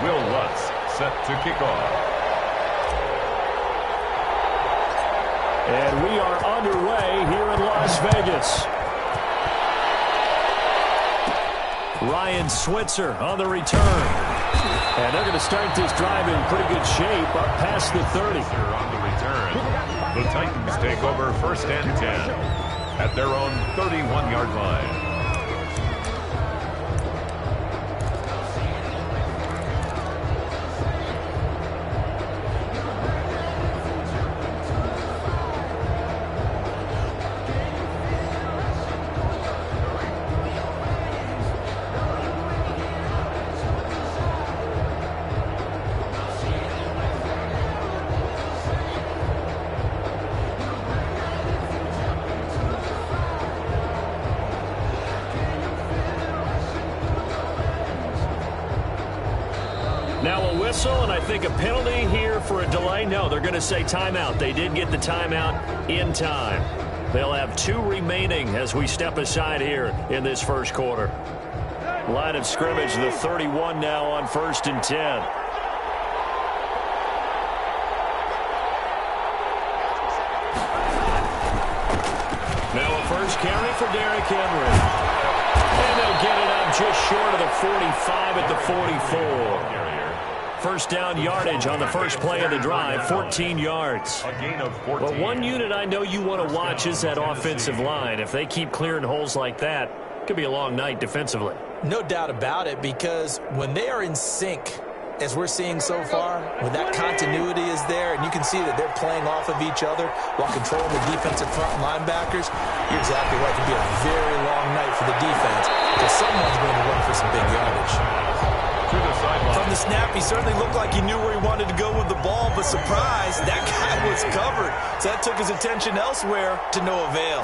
Will Lutz set to kick off. And we are underway here in Las Vegas. Ryan Switzer on the return. And they're going to start this drive in pretty good shape up past the 30. On the return, the Titans take over first and 10 at their own 31-yard line. Now a whistle, and I think a penalty here for a delay. No, they're going to say timeout. They did get the timeout in time. They'll have 2 remaining as we step aside here in this first quarter. Line of scrimmage, the 31 now on first and 10. Now a first carry for Derrick Henry. And they'll get it up just short of the 45 at the 44. First down yardage on the first play of the drive, 14 yards. A gain of 14. Well, one unit I know you want to watch is that offensive line. If they keep clearing holes like that, it could be a long night defensively. No doubt about it, because when they are in sync, as we're seeing so far, when that continuity is there and you can see that they're playing off of each other while controlling the defensive front linebackers, you're exactly right. It can be a very long night for the defense because someone's going to run for some big yardage. From the snap, he certainly looked like he knew where he wanted to go with the ball, but surprise, that guy was covered. So that took his attention elsewhere to no avail.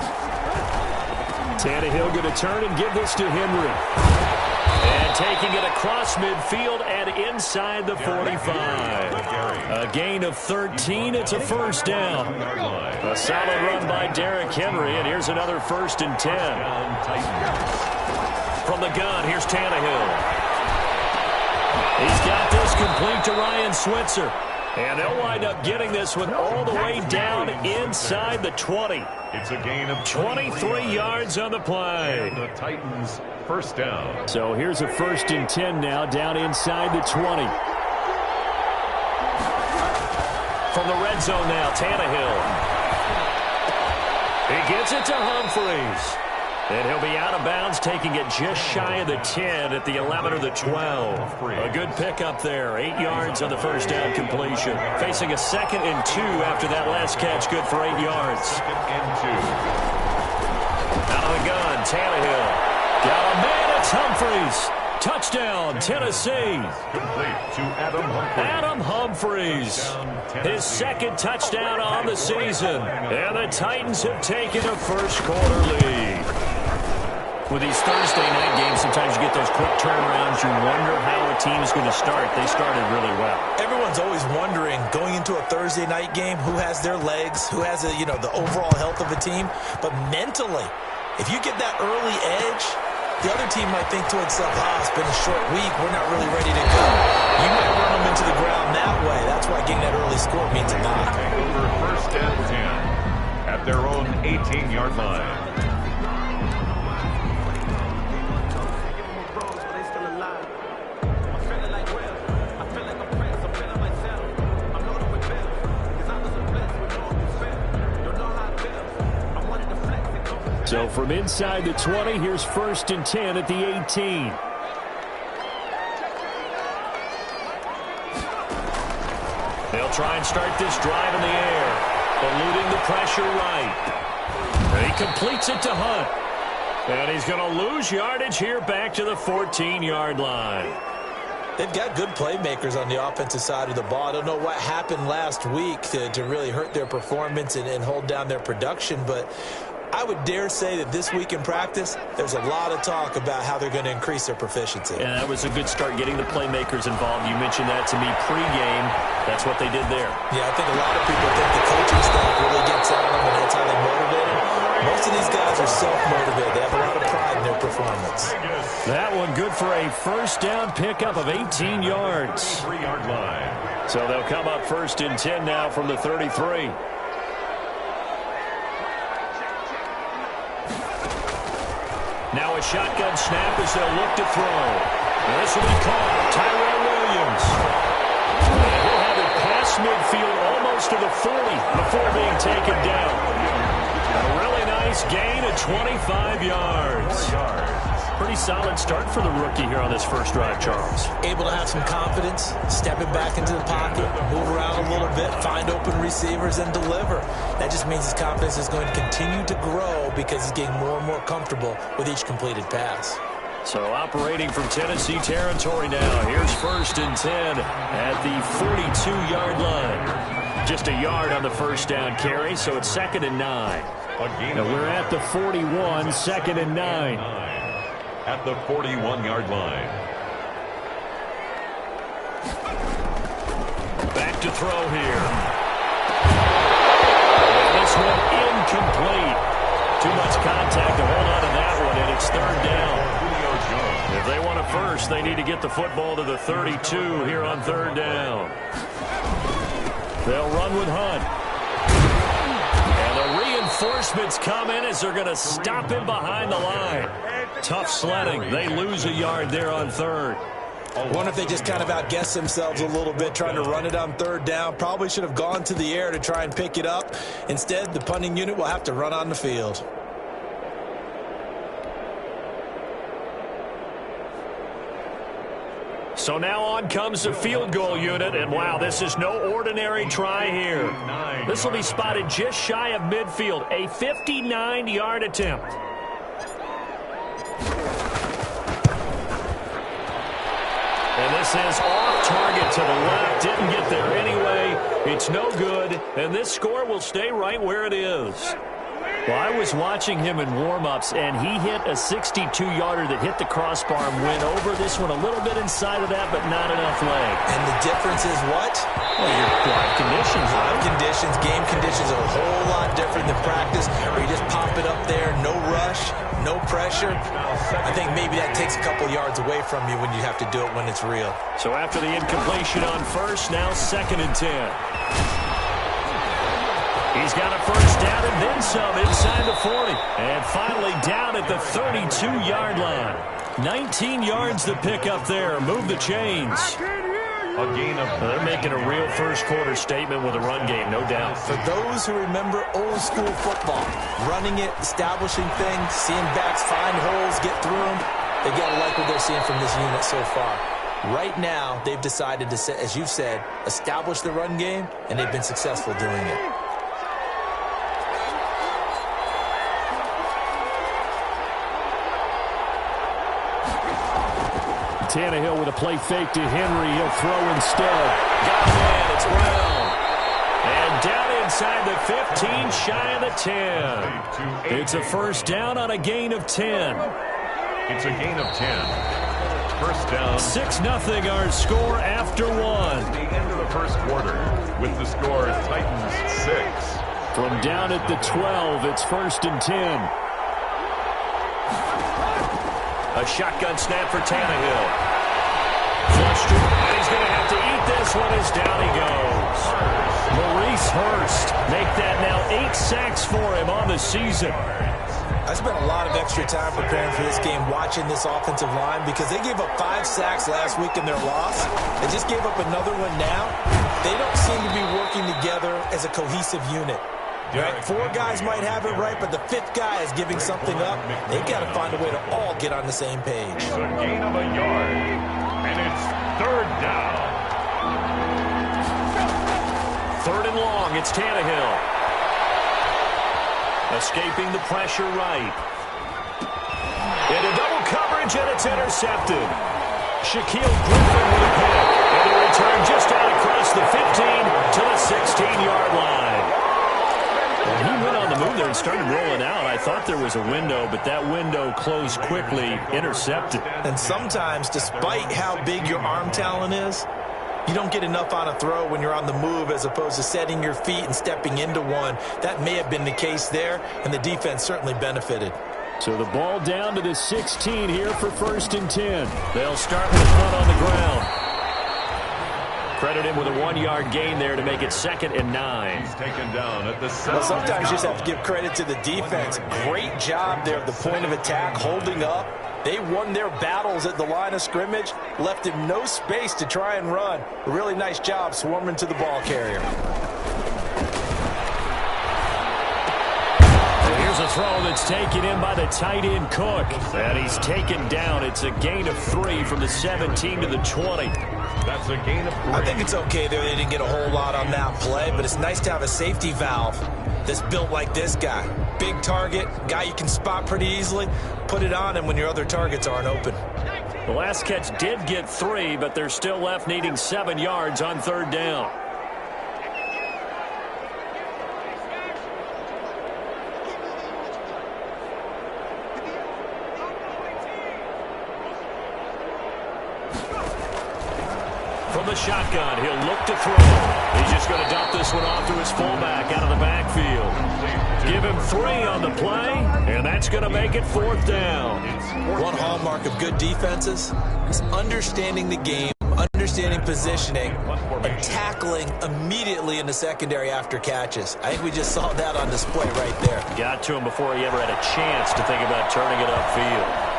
Tannehill going to turn and give this to Henry. And taking it across midfield and inside the 45. A gain of 13. It's a first down. A solid run by Derrick Henry, and here's another first and 10. From the gun, here's Tannehill. He's got this complete to Ryan Switzer. And they'll wind up getting this one all the way down inside the 20. It's a gain of 23 yards on the play. And the Titans first down. So here's a first and 10 now down inside the 20. From the red zone now, Tannehill. He gets it to Humphries. And he'll be out of bounds, taking it just shy of the 10 at the 11 or the 12. A good pickup there. 8 yards on the first down completion. Facing a 2nd and 2 after that last catch. Good for 8 yards. 2nd and 2. Out of the gun, Tannehill. Got a man, it's Humphries. Touchdown, Tennessee. Complete to Adam Humphries. Adam Humphries. His 2nd touchdown on the season. And the Titans have taken a first quarter lead. With these Thursday night games, sometimes you get those quick turnarounds. You wonder how a team's going to start. They started really well. Everyone's always wondering, going into a Thursday night game, who has their legs, who has the overall health of a team. But mentally, if you get that early edge, the other team might think to itself, it's been a short week. We're not really ready to go. You might run them into the ground that way. That's why getting that early score means a lot. Over first and 10 at their own 18-yard line. So from inside the 20, here's first and 10 at the 18. They'll try and start this drive in the air, eluding the pressure right. And he completes it to Hunt. And he's going to lose yardage here back to the 14-yard line. They've got good playmakers on the offensive side of the ball. I don't know what happened last week to really hurt their performance and hold down their production, but I would dare say that this week in practice, there's a lot of talk about how they're going to increase their proficiency. And that was a good start, getting the playmakers involved. You mentioned that to me pregame. That's what they did there. Yeah, I think a lot of people think the coaching staff really gets on them, and that's how they motivate them. Most of of these guys are self-motivated. They have a lot of pride in their performance. That one good for a first down pickup of 18 yards. 3-yard line. So they'll come up 1st and 10 now from the 33. Now a shotgun snap as they'll look to throw. This will be caught. Tyrell Williams. And he'll have it past midfield almost to the 40 before being taken down. A really nice gain of 25 yards. Pretty solid start for the rookie here on this first drive, Charles. Able to have some confidence, stepping back into the pocket, move around a little bit, find open receivers, and deliver. That just means his confidence is going to continue to grow because he's getting more and more comfortable with each completed pass. So operating from Tennessee territory now. Here's 1st and 10 at the 42-yard line. Just a yard on the first down carry, so it's 2nd and 9. Now we're at the 41, 2nd and 9. At the 41-yard line. Back to throw here. And this one incomplete. Too much contact to hold on to that one, and it's 3rd down. If they want a first, they need to get the football to the 32 here on 3rd down. They'll run with Hunt. And the reinforcements come in as they're going to stop him behind the line. Tough sledding. They lose a yard there on 3rd. I wonder if they just kind of outguessed themselves a little bit trying to run it on 3rd down. Probably should have gone to the air to try and pick it up. Instead, the punting unit will have to run on the field. So now on comes the field goal unit, and wow, this is no ordinary try here. This will be spotted just shy of midfield, a 59-yard attempt. And this is off target to the left, didn't get there anyway. It's no good, and this score will stay right where it is. Well, I was watching him in warm-ups, and he hit a 62-yarder that hit the crossbar and went over. This one a little bit inside of that, but not enough leg. And the difference is what? Well, your live conditions. Live conditions, game conditions are a whole lot different than practice, where you just pop it up there, no rush, no pressure. I think maybe that takes a couple yards away from you when you have to do it when it's real. So after the incompletion on first, now 2nd and 10. He's got a first down and then some inside the 40. And finally down at the 32-yard line. 19 yards to pick up there. Move the chains. A gain of... They're making a real first-quarter statement with a run game, no doubt. For those who remember old-school football, running it, establishing things, seeing backs find holes, get through them, they got to like what they're seeing from this unit so far. Right now, they've decided to, as you said, establish the run game, and they've been successful doing it. Tannehill with a play fake to Henry. He'll throw instead. Got a man. It's Brown. And down inside the 15, shy of the 10. It's a first down on a gain of 10. It's a gain of 10. First down. 6-0 our score after one. The end of the first quarter with the score Titans 6. From down at the 12, it's 1st and 10. A shotgun snap for Tannehill. Flushed, and he's going to have to eat this one as down he goes. Maurice Hurst make that now 8 sacks for him on the season. I spent a lot of extra time preparing for this game watching this offensive line because they gave up 5 sacks last week in their loss. They just gave up another one now. They don't seem to be working together as a cohesive unit. Right? 4 guys might have it right, but the 5th guy is giving something up. They've got to find a way to all get on the same page. It's a gain of a yard, and it's 3rd down. 3rd and long, it's Tannehill. Escaping the pressure right. Into double coverage, and it's intercepted. Shaquille Griffin with a pick. And a return just out across the 15 to the 16-yard line. Well, he went on the move there and started rolling out. I thought there was a window, but that window closed quickly, intercepted. And sometimes, despite how big your arm talent is, You don't get enough on a throw when you're on the move as opposed to setting your feet and stepping into one. That may have been the case there, and the defense certainly benefited. So the ball down to the 16 here for 1st and 10. They'll start with a punt on the ground. Credit him with a 1-yard gain there to make it 2nd and 9. He's taken down at the 7. Well, sometimes you just have to give credit to the defense. Great job there at the point of attack, holding up. They won their battles at the line of scrimmage, left him no space to try and run. A really nice job swarming to the ball carrier. Here's a throw that's taken in by the tight end Cook. And he's taken down. It's a gain of 3 from the 17 to the 20. That's a gain of 3. I think it's okay there. They didn't get a whole lot on that play, but it's nice to have a safety valve that's built like this guy. Big target, guy you can spot pretty easily. Put it on him when your other targets aren't open. The last catch did get 3, but they're still left needing 7 yards on 3rd down. From the shotgun, he'll look to throw. He's just going to dump this one off to his fullback out of the backfield. Give him 3 on the play, and that's going to make it 4th down. One hallmark of good defenses is understanding the game, understanding positioning, and tackling immediately in the secondary after catches. I think we just saw that on display right there. Got to him before he ever had a chance to think about turning it upfield.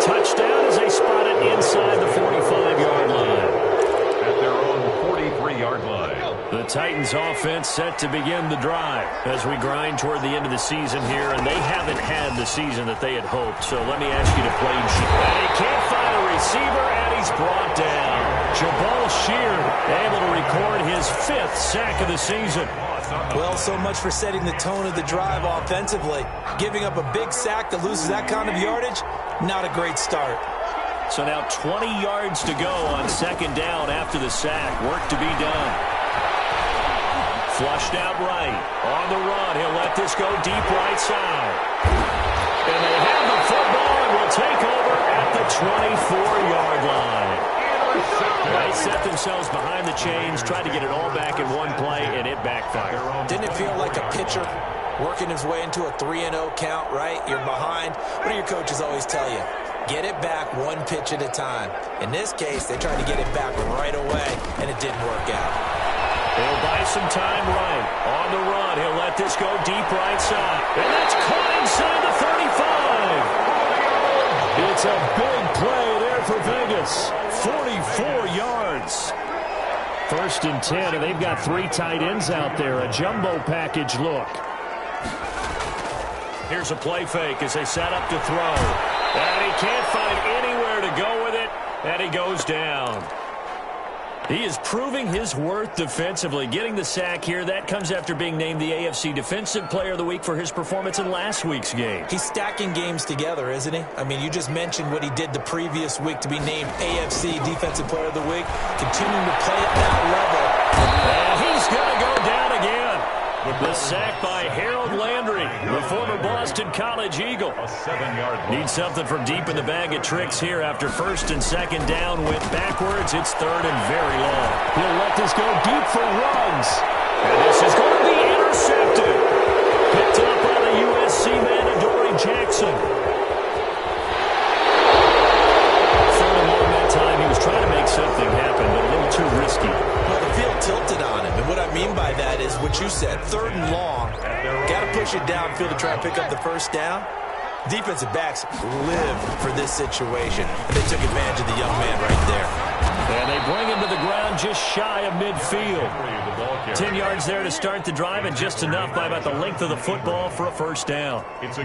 Touchdown as they spot it inside the 45-yard line. At their own 43-yard line. The Titans offense set to begin the drive as we grind toward the end of the season here, and they haven't had the season that they had hoped. So let me ask you to play. And he can't find a receiver, and he's brought down. Jabal Sheard able to record his 5th sack of the season. Well, so much for setting the tone of the drive offensively. Giving up a big sack that loses that kind of yardage, not a great start. So now 20 yards to go on 2nd down after the sack. Work to be done. Flushed out right. On the run, he'll let this go deep right side. And they have the football and will take over at the 24-yard line. They set themselves behind the chains, tried to get it all back in one play, and it backfired. Didn't it feel like a pitcher working his way into a 3-0 count, right? You're behind. What do your coaches always tell you? Get it back one pitch at a time. In this case, they tried to get it back right away, and it didn't work out. He'll buy some time right. On the run, he'll let this go deep right side. And that's caught inside the 35. It's a big play there for Vegas. 44 yards. 1st and 10, and they've got 3 tight ends out there. A jumbo package look. Here's a play fake as they set up to throw. And he can't find anywhere to go with it, and he goes down. He is proving his worth defensively. Getting the sack here, that comes after being named the AFC Defensive Player of the Week for his performance in last week's game. He's stacking games together, isn't he? I mean, you just mentioned what he did the previous week to be named AFC Defensive Player of the Week. Continuing to play at that level. And he's going to go down again. The sack by Harold Landry, the former Boston College Eagle. A 7-yard line. Needs something from deep in the bag of tricks here after 1st and 2nd down. Went backwards. It's 3rd and very long. He'll let this go deep for runs. And this is going to be intercepted. Picked up by the USC man, Adoree Jackson. Third and long that time. He was trying to make something happen, but a little too risky. Well, the field tilted on him. And what I mean by that is what you said. 3rd and long. Got to push it downfield to try and pick up the 1st down. Defensive backs live for this situation. And they took advantage of the young man right there. And they bring him to the ground just shy of midfield. 10 yards there to start the drive, and just enough by about the length of the football for a 1st down.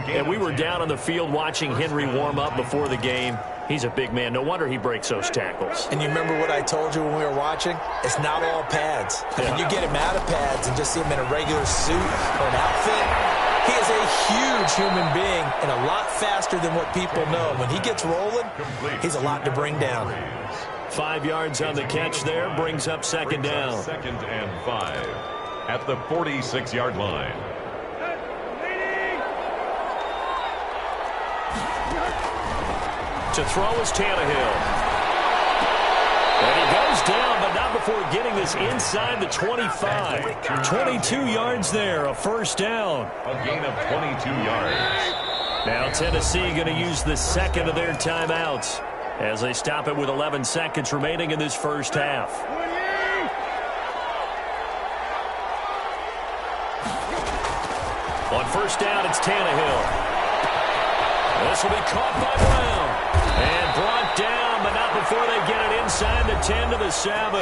And we were down on the field watching Henry warm up before the game. He's a big man. No wonder he breaks those tackles. And you remember what I told you when we were watching? It's not all pads. I mean, you get him out of pads and just see him in a regular suit or an outfit. He is a huge human being and a lot faster than what people know. When he gets rolling, he's a lot to bring down. 5 yards on the catch there, brings up 2nd down. 2nd and 5 at the 46-yard line. To throw is Tannehill. And he goes down, but not before getting this inside the 25. 22 yards there, a first down. A gain of 22 yards. Now Tennessee going to use the second of their timeouts as they stop it with 11 seconds remaining in this first half. On first down, it's Tannehill. This will be caught by Brown. And brought down, but not before they get it inside the 10 to the 7.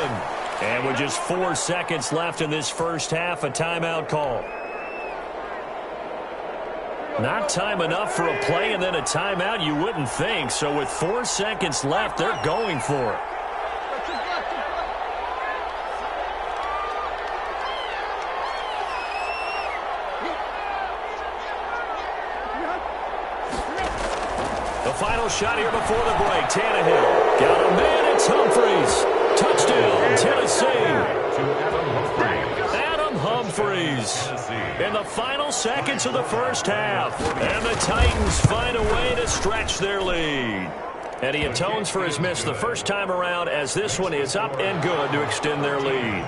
And with just 4 seconds left in this first half, a timeout call. Not time enough for a play and then a timeout, you wouldn't think. So with 4 seconds left, they're going for it. The final shot here before the break. Tannehill got a man. It's Humphreys. Touchdown, Tennessee. Adam Humphreys in the final seconds of the first half. And the Titans find a way to stretch their lead. And he atones for his miss the first time around as this one is up and good to extend their lead.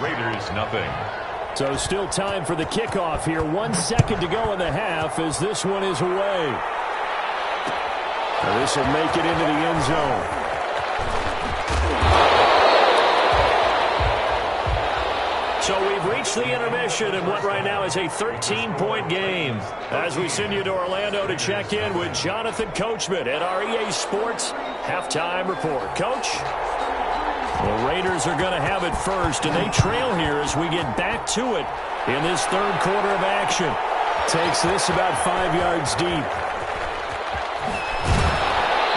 Raiders, nothing. So still time for the kickoff here. 1 second to go in the half as this one is away. This will make it into the end zone. So we've reached the intermission in what right now is a 13-point game. As we send you to Orlando to check in with Jonathan Coachman at our EA Sports Halftime Report. Coach? The Raiders are going to have it first, and they trail here as we get back to it in this third quarter of action. Takes this about 5 yards deep.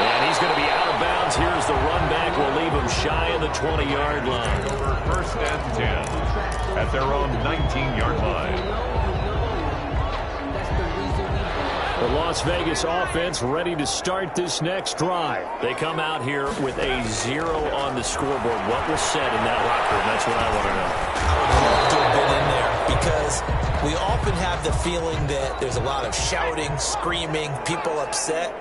And he's going to be out of bounds. Here's the run back. Will leave him shy of the 20-yard line. Over first and 10 at their own 19-yard line. The Las Vegas offense ready to start this next drive. They come out here with a 0 on the scoreboard. What was said in that locker room? That's what I want to know. I would love to have been in there because we often have the feeling that there's a lot of shouting, screaming, people upset.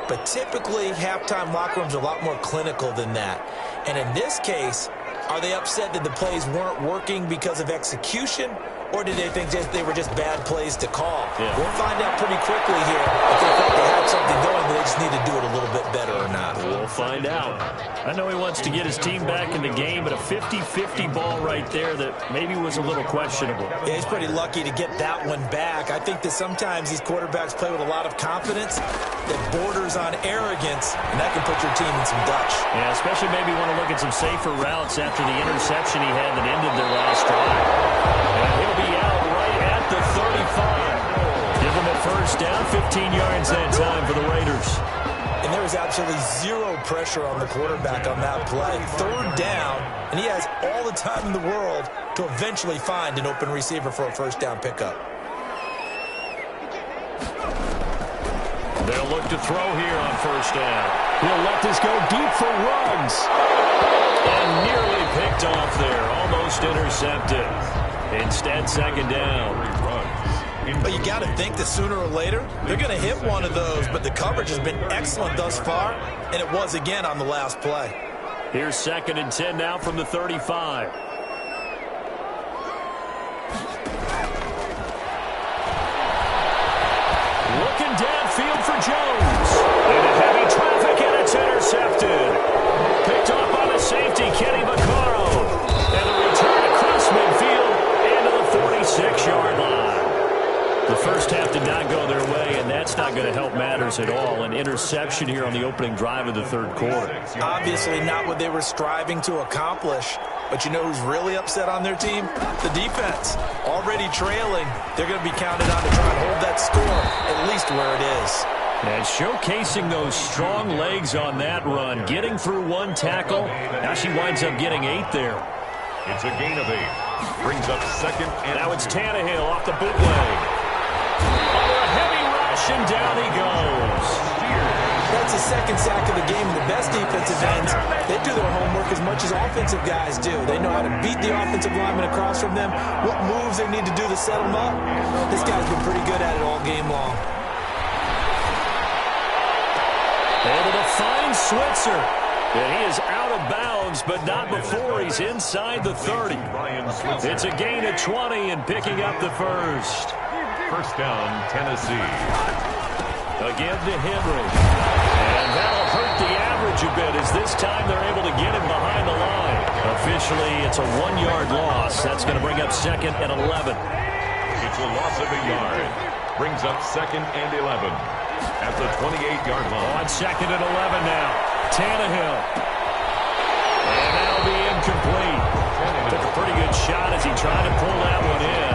But typically, halftime locker rooms are a lot more clinical than that. And in this case, are they upset that the plays weren't working because of execution? Or did they think they were just bad plays to call? Yeah. We'll find out pretty quickly here if they thought they had something going, but they just need to do it a little bit better or not. We'll find out. I know he wants to get his team back in the game, but a 50-50 ball right there that maybe was a little questionable. Yeah, he's pretty lucky to get that one back. I think that sometimes these quarterbacks play with a lot of confidence that borders on arrogance, and that can put your team in some Dutch. Yeah, especially maybe want to look at some safer routes after the interception he had that ended their last drive. And he'll be out right at the 35. Give him a first down, 15 yards that time for the Raiders. And there was absolutely zero pressure on the quarterback on that play. Third down, and he has all the time in the world to eventually find an open receiver for a first down pickup. They'll look to throw here on first down. He'll let this go deep for Ruggs. And nearly picked off there, almost intercepted. Instead, second down. But you got to think that sooner or later, they're going to hit one of those, but the coverage has been excellent thus far, and it was again on the last play. Here's second and 10 now from the 35. Looking downfield for Jones. Into heavy traffic, and it's intercepted. Picked off by the safety, Kenny Vaccaro. And the return across midfield into the 46-yard line. The first half did not go their way, and that's not going to help matters at all. An interception here on the opening drive of the third quarter. Obviously not what they were striving to accomplish. But you know who's really upset on their team? The defense. Already trailing. They're going to be counted on to try and hold that score, at least where it is. And showcasing those strong legs on that run. Getting through one tackle. Now she winds up getting 8 there. It's a gain of 8. Brings up second. And now it's Tannehill off the bootleg. Under a heavy rush, and down he goes. That's the second sack of the game. The best defensive ends, they do their homework as much as offensive guys do. They know how to beat the offensive lineman across from them, what moves they need to do to set them up. This guy's been pretty good at it all game long. Able to find Switzer. And he is out of bounds, but not before he's inside the 30. It's a gain of 20 and picking up the first. First down, Tennessee. Again to Henry. And that'll hurt the average a bit as this time they're able to get him behind the line. Officially, it's a 1-yard loss. That's going to bring up second and 11. It's a loss of a yard. Brings up second and 11 at the 28-yard line. On second and 11 now. Tannehill. And that'll be incomplete. Took a pretty good shot as he tried to pull that one in.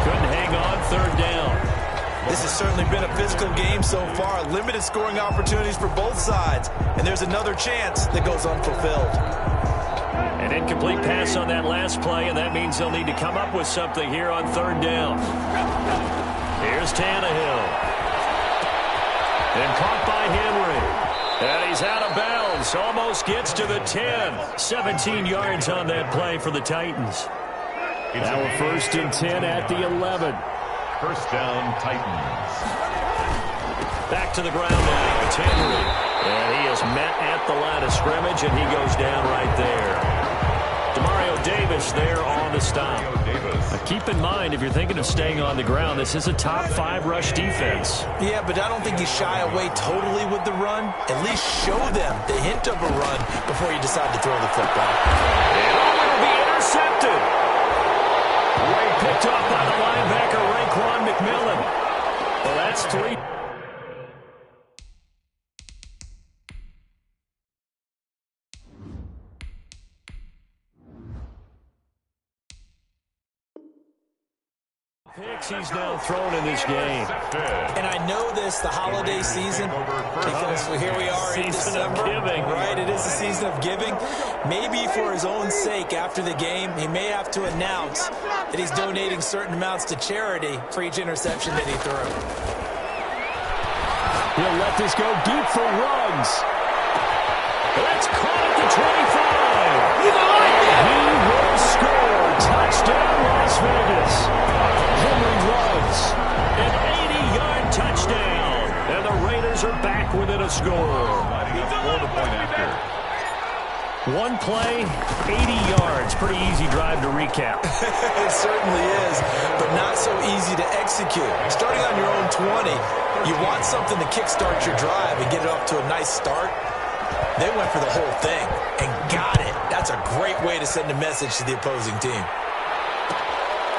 Couldn't hang on, third down. This has certainly been a physical game so far. Limited scoring opportunities for both sides. And there's another chance that goes unfulfilled. An incomplete pass on that last play, and that means they'll need to come up with something here on third down. Here's Tannehill. And caught by Henry. And he's out of bounds. Almost gets to the 10. 17 yards on that play for the Titans. Now a first and 10 at the 11. First down, Titans. Back to the ground now. It's Henry. And he is met at the line of scrimmage, and he goes down right there. Demario Davis there on the stop. Keep in mind, if you're thinking of staying on the ground, this is a top 5 rush defense. Yeah, but I don't think you shy away totally with the run. At least show them the hint of a run before you decide to throw the football. And it'll be intercepted. Way picked off by the linebacker, Raekwon McMillan. Well, that's 3. Picks he's now thrown in this game. And I know this, the holiday season, because here we are in December. Right, it is the season of giving. Maybe for his own sake, after the game, he may have to announce that he's donating certain amounts to charity for each interception that he threw. He'll let this go deep for Ruggs. That's caught at the 25. He will score. Touchdown, Las Vegas. Henry Ruggs, an 80-yard touchdown. And the Raiders are back within a score. One play, 80 yards. Pretty easy drive to recap. It certainly is, but not so easy to execute. Starting on your own 20, you want something to kickstart your drive and get it off to a nice start. They went for the whole thing and got it. That's a great way to send a message to the opposing team.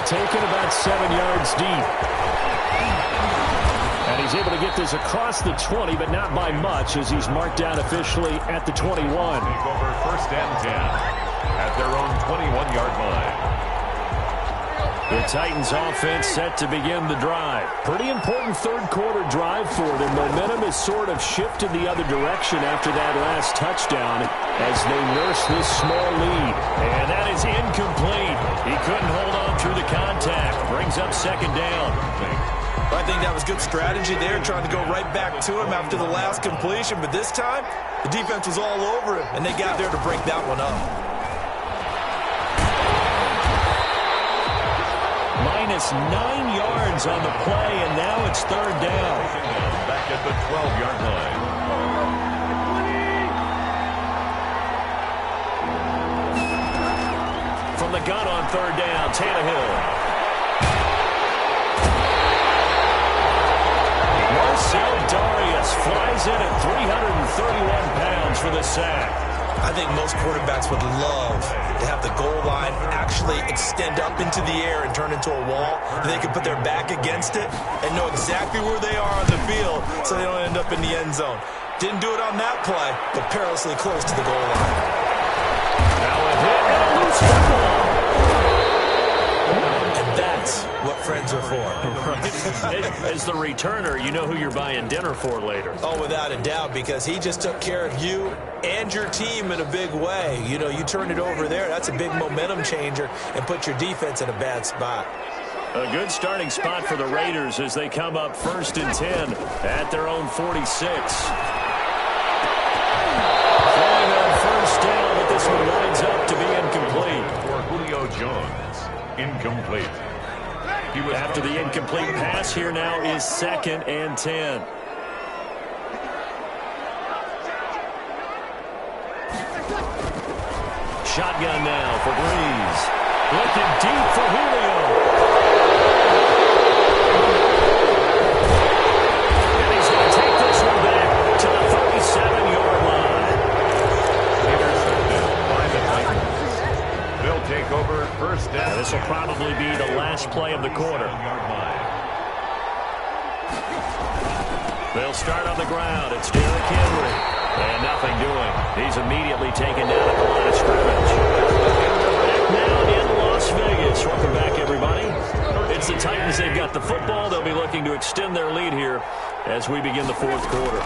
Taken about 7 yards deep. And he's able to get this across the 20, but not by much, as he's marked out officially at the 21. Take over first and 10 at their own 21-yard line. The Titans offense set to begin the drive. Pretty important third-quarter drive for them. Momentum has sort of shifted the other direction after that last touchdown as they nurse this small lead. And that is incomplete. He couldn't hold on through the contact. Brings up second down. I think that was good strategy there, trying to go right back to him after the last completion. But this time, the defense was all over him, and they got there to break that one up. Minus 9 yards on the play, and now it's third down. Back at the 12-yard line. From the gun on third down, Tannehill. Marcel Darius flies in at 331 pounds for the sack. I think most quarterbacks would love to have the goal line actually extend up into the air and turn into a wall. They can put their back against it and know exactly where they are on the field so they don't end up in the end zone. Didn't do it on that play, but perilously close to the goal line. Now a hit and a loose football. And that's what friends are for. As the returner, you know who you're buying dinner for later. Oh, without a doubt, because he just took care of you and your team in a big way. You know, you turn it over there, that's a big momentum changer, and put your defense in a bad spot. A good starting spot for the Raiders as they come up first and 10 at their own 46. Falling on first down, but this one winds up to be incomplete. For Julio Jones, incomplete. After the incomplete pass, here now is second and 10. shotgun now for Breeze. Looking deep for Julio. And he's going to take this one back to the 37-yard line. Intercepted by the Titans. They'll take over first down. This will probably be the last play of the quarter. They'll start on the ground. It's Derrick Henry. And nothing doing. He's immediately taken down at the line of scrimmage. Back now in Las Vegas. Welcome back, everybody. It's the Titans. They've got the football. They'll be looking to extend their lead here as we begin the fourth quarter.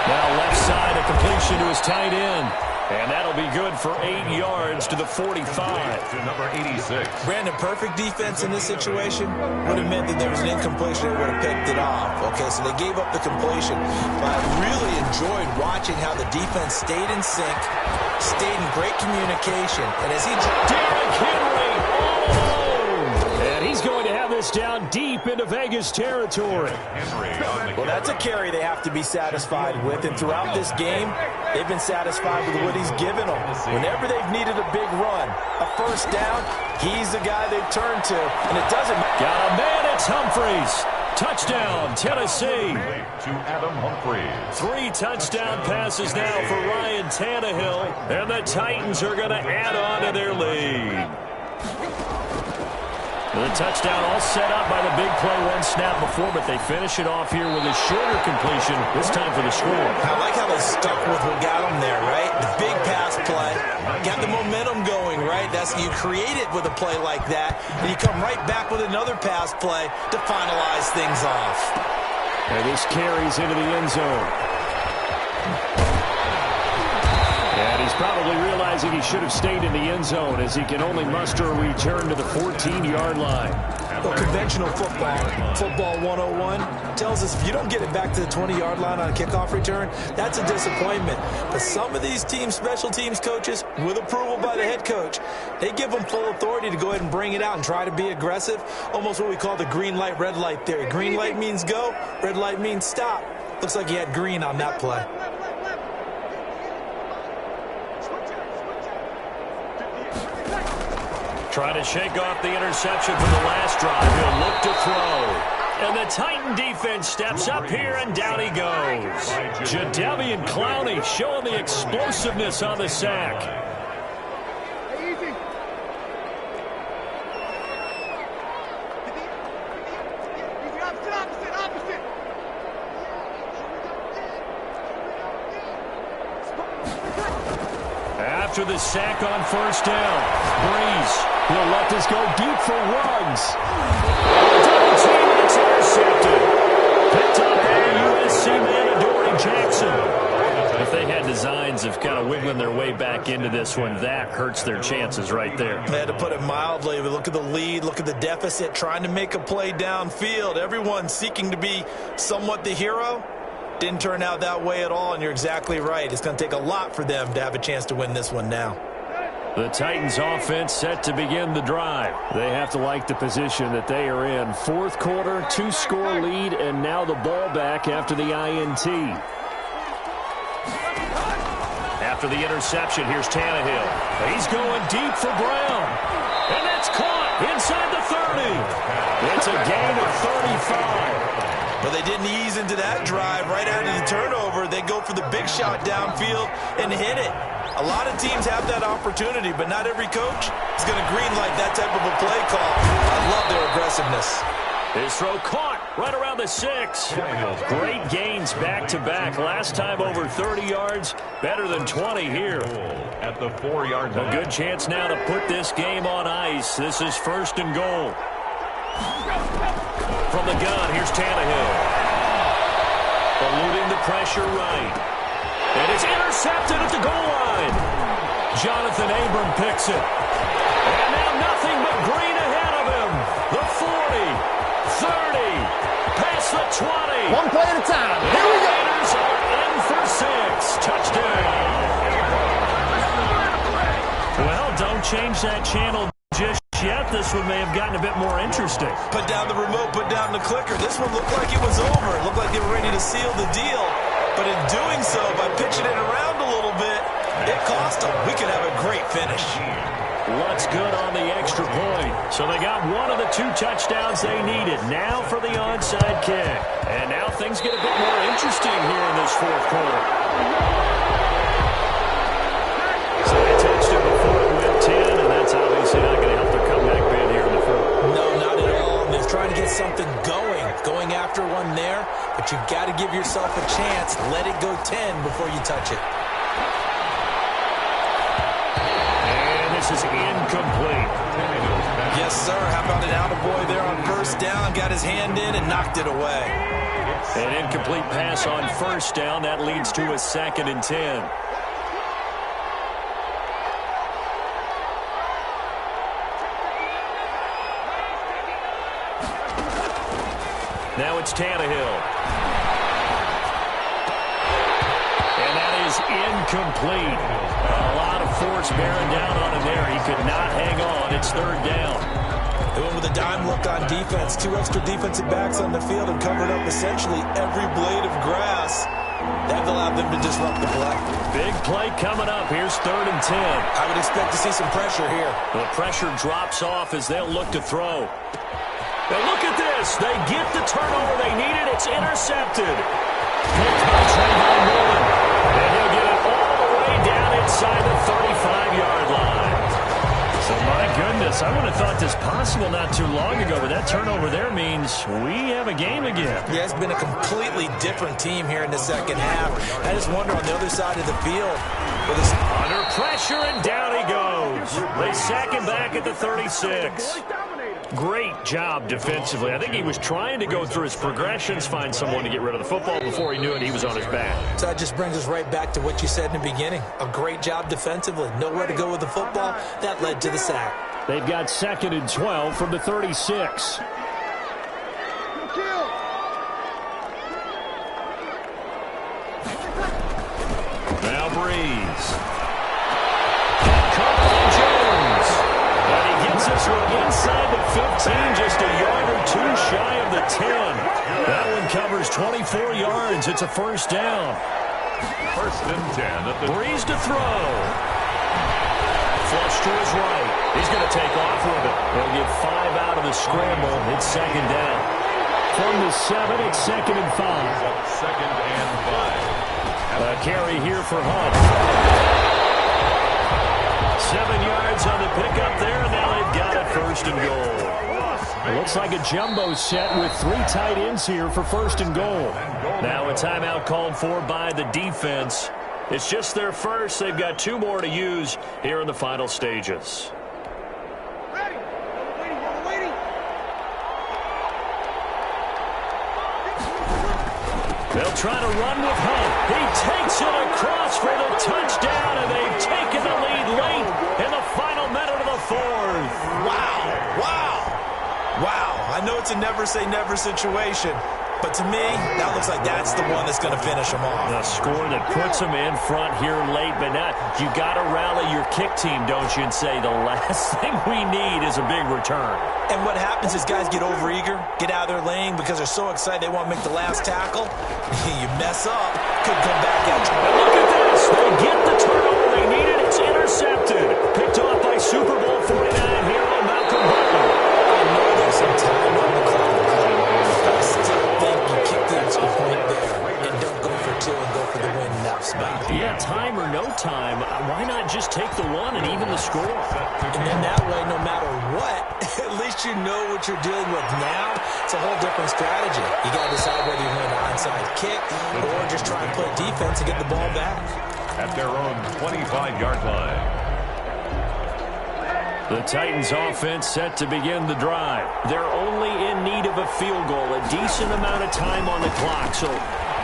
Now left side, a completion to his tight end. And that'll be good for 8 yards to the 45. To number 86. Brandon, perfect defense in this situation would have meant that there was an incompletion that would have picked it off. Okay, so they gave up the completion. But I really enjoyed watching how the defense stayed in sync, stayed in great communication. And as he... Derrick Henry all alone. And he's going to have this down deep into Vegas territory. Well, that's a carry they have to be satisfied with. And throughout this game, they've been satisfied with what he's given them. Whenever they've needed a big run, a first down, he's the guy they've turned to. And it doesn't matter. Got a man, it's Humphreys. Touchdown, Tennessee. To Adam Humphreys. 3 touchdown passes now for Ryan Tannehill. And the Titans are going to add on to their lead. The touchdown all set up by the big play one snap before, but they finish it off here with a shorter completion, this time for the score. I like how they stuck with what got them there, right? The big pass play, got the momentum going, right? That's you create it with a play like that, and you come right back with another pass play to finalize things off. And this carries into the end zone. And he's probably realizing he should have stayed in the end zone as he can only muster a return to the 14-yard line. Well, conventional football 101, tells us if you don't get it back to the 20-yard line on a kickoff return, that's a disappointment. But some of these teams, special teams coaches, with approval by the head coach, they give them full authority to go ahead and bring it out and try to be aggressive. Almost what we call the green light, red light theory. Green light means go, red light means stop. Looks like he had green on that play. Trying to shake off the interception from the last drive. He'll look to throw. And the Titan defense steps up here, and down he goes. Jadeveon Clowney showing the explosiveness on the sack. After the sack on first down, Breeze. He'll let this go deep for Ruggs. Double team, it's intercepted. Picked up by USC man Adoree Jackson. If they had designs of kind of wiggling their way back into this one, that hurts their chances right there. They had to put it mildly. But look at the lead, look at the deficit, trying to make a play downfield. Everyone seeking to be somewhat the hero. Didn't turn out that way at all, and you're exactly right. It's going to take a lot for them to have a chance to win this one now. The Titans offense set to begin the drive. They have to like the position that they are in. Fourth quarter, 2-score lead, and now the ball back after the INT. After the interception, here's Tannehill. He's going deep for Brown. And that's caught inside the 30. It's a gain of 35. But they didn't ease into that drive. Right out of the turnover, they go for the big shot downfield and hit it. A lot of teams have that opportunity, but not every coach is going to greenlight that type of a play call. I love their aggressiveness. His throw caught right around the 6. Great gains back-to-back. Last time over 30 yards, better than 20 here. At the 4-yard line. A good chance now to put this game on ice. This is first and goal. From the gun, here's Tannehill. Eluding the pressure right. And it's intercepted at the goal line. Jonathan Abram picks it. And now nothing but green ahead of him. The 40, 30, past the 20. One play at a time. Here we go. Raiders are in for 6. Touchdown. Well, don't change that channel just yet. This one may have gotten a bit more interesting. Put down the remote, put down the clicker. This one looked like it was over. It looked like they were ready to seal the deal. But in doing so, by pitching it around a little bit. It cost them. We could have a great finish. What's good on the extra point? So they got one of the 2 touchdowns they needed. Now for the onside kick. And now things get a bit more interesting here in this fourth quarter. So they touched it before it went 10, and that's obviously not going to help their comeback bid here in the fourth. No, not at all. And they're trying to get something going after one there. But you've got to give yourself a chance. Let it go 10 before you touch it. This is incomplete. Yes, sir. How about an attaboy there on first down? Got his hand in and knocked it away. An incomplete pass on first down. That leads to a 2nd and 10. Now it's Tannehill. And that is incomplete. A lot of force bearing down on him there. He could not hang on. It's 3rd down. They went with a dime look on defense. 2 extra defensive backs on the field and covered up essentially every blade of grass. That allowed them to disrupt the play. Big play coming up. Here's 3rd and 10. I would expect to see some pressure here. The pressure drops off as they'll look to throw. Now look at this. They get the turnover they needed. It's intercepted. Picked by Trayvon Mullen. And he'll get it all the way down inside the 35-yard line. So, my goodness, I would have thought this possible not too long ago, but that turnover there means we have a game again. Yeah, it's been a completely different team here in the second half. I just wonder on the other side of the field. Under pressure, and down he goes. They sack him back at the 36. Great job defensively. I think he was trying to go through his progressions, find someone to get rid of the football. Before he knew it, he was on his back. So that just brings us right back to what you said in the beginning. A great job defensively. Nowhere to go with the football. That led to the sack. They've got 2nd and 12 from the 36. Now Breeze. This one inside the 15, just a yard or 2 shy of the 10. That one covers 24 yards. It's a 1st down. 1st and 10 at the Breeze to throw. Flush to his right. He's going to take off with it. He'll get 5 out of the scramble. It's 2nd down. From the 7, it's 2nd and 5. 2nd and 5. A carry here for Hunt. 7 yards on the pickup there, and now they've got it 1st and goal. It looks like a jumbo set with 3 tight ends here for 1st and goal. Now a timeout called for by the defense. It's just their first. They've got 2 more to use here in the final stages. They'll try to run with Hunt. He takes it across for the touchdown, and they've taken the lead late in the final minute of the 4th. Wow. I know it's a never-say-never situation, but to me, that looks like that's the one that's going to finish them off. The score that puts them in front here late, but not. You got to rally your kick team, don't you, and say the last thing we need is a big return. And what happens is guys get overeager, get out of their lane because they're so excited they want to make the last tackle. You mess up, could come back at you. And look at this. They get the turnover they needed. It's intercepted. Picked off by Super Bowl 49 hero Malcolm Butler. I know there's some time on the clock. I still think you kick the extra point there and don't go for 2 and go for the win in that spot. Yeah, time or no time, why not just take the 1 and even the score? And then that way, no matter what, at least you know what you're dealing with now. It's a whole different strategy. You got to decide whether you want an onside kick or just try and play defense and get the ball back. At their own 25-yard line. The Titans offense set to begin the drive. They're only in need of a field goal, a decent amount of time on the clock. So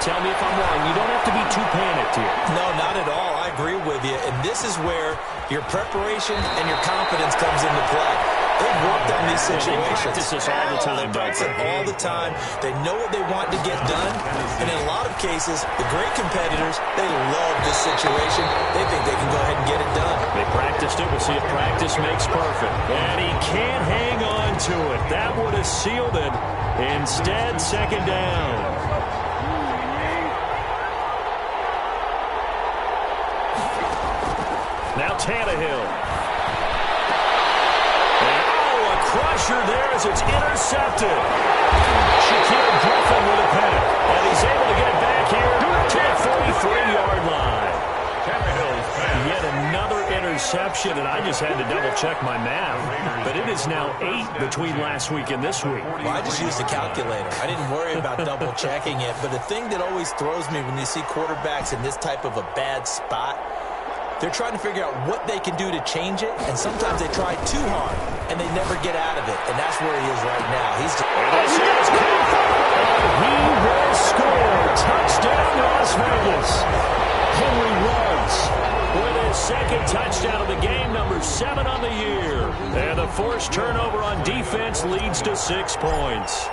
tell me if I'm wrong. You don't have to be too panicked here. No, not at all. I agree with you. And this is where your preparation and your confidence comes into play. They've worked on these situations. They practice this all the time. They practice it all the time. They know what they want to get done. And in a lot of cases, the great competitors, they love this situation. They think they can go ahead and get it done. They practiced it. We'll see if practice makes perfect. And he can't hang on to it. That would have sealed it. Instead, 2nd down. Now Tannehill. And, a crusher there as it's intercepted. Shaquille Griffin with a pick. And he's able to get it back here to the 43-yard line. Yet another interception, and I just had to double-check my math. But it is now 8 between last week and this week. Well, I just used a calculator. I didn't worry about double-checking it. But the thing that always throws me when you see quarterbacks in this type of a bad spot, they're trying to figure out what they can do to change it, and sometimes they try too hard, and they never get out of it. And that's where he is right now. He's just... He will score. Touchdown, Las Vegas. Henry Ruggs with his second touchdown of the game, number 7 on the year. And the forced turnover on defense leads to 6 points.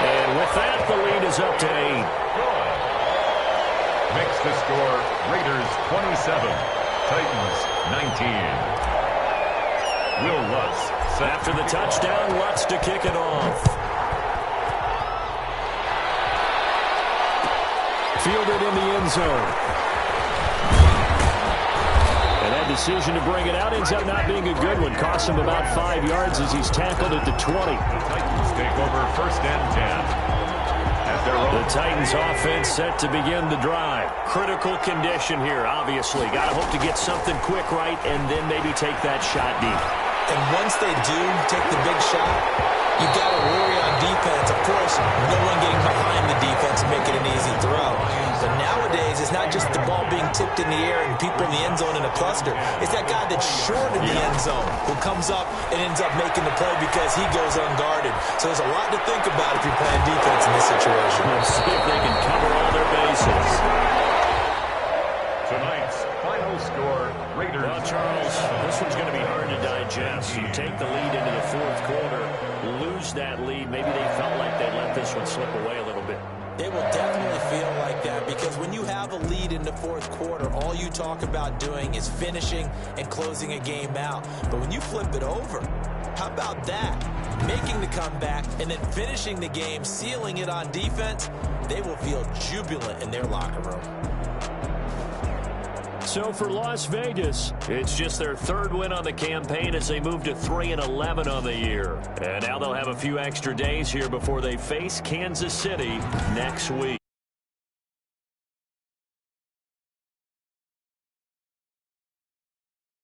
And with that, the lead is up to 8. Makes the score Raiders 27, Titans 19. Will Lutz set. After the touchdown, Lutz to kick it off. Fielded in the end zone. And that decision to bring it out ends up not being a good one. Cost him about 5 yards as he's tackled at the 20. The Titans take over first and 10. The Titans offense set to begin the drive. Critical condition here, obviously. Got to hope to get something quick right and then maybe take that shot deep. And once they do take the big shot, you got to worry on defense. Of course, no one getting behind the defense and making an easy throw. But nowadays, it's not just the ball being tipped in the air and people in the end zone in a cluster. It's that guy that's short in the end zone who comes up and ends up making the play because he goes unguarded. So there's a lot to think about if you're playing defense in this situation. We'll see if they can cover all their bases. Tonight's final score, Raiders. Well, Charles, this one's going to be hard to digest. You take the lead into the fourth quarter, lose that lead. Maybe they felt like they let this one slip away a little bit. It will definitely feel like that because when you have a lead in the fourth quarter, all you talk about doing is finishing and closing a game out. But when you flip it over, how about that? Making the comeback and then finishing the game, sealing it on defense, they will feel jubilant in their locker room. So for Las Vegas, it's just their 3rd win on the campaign as they move to 3-11 on the year. And now they'll have a few extra days here before they face Kansas City next week.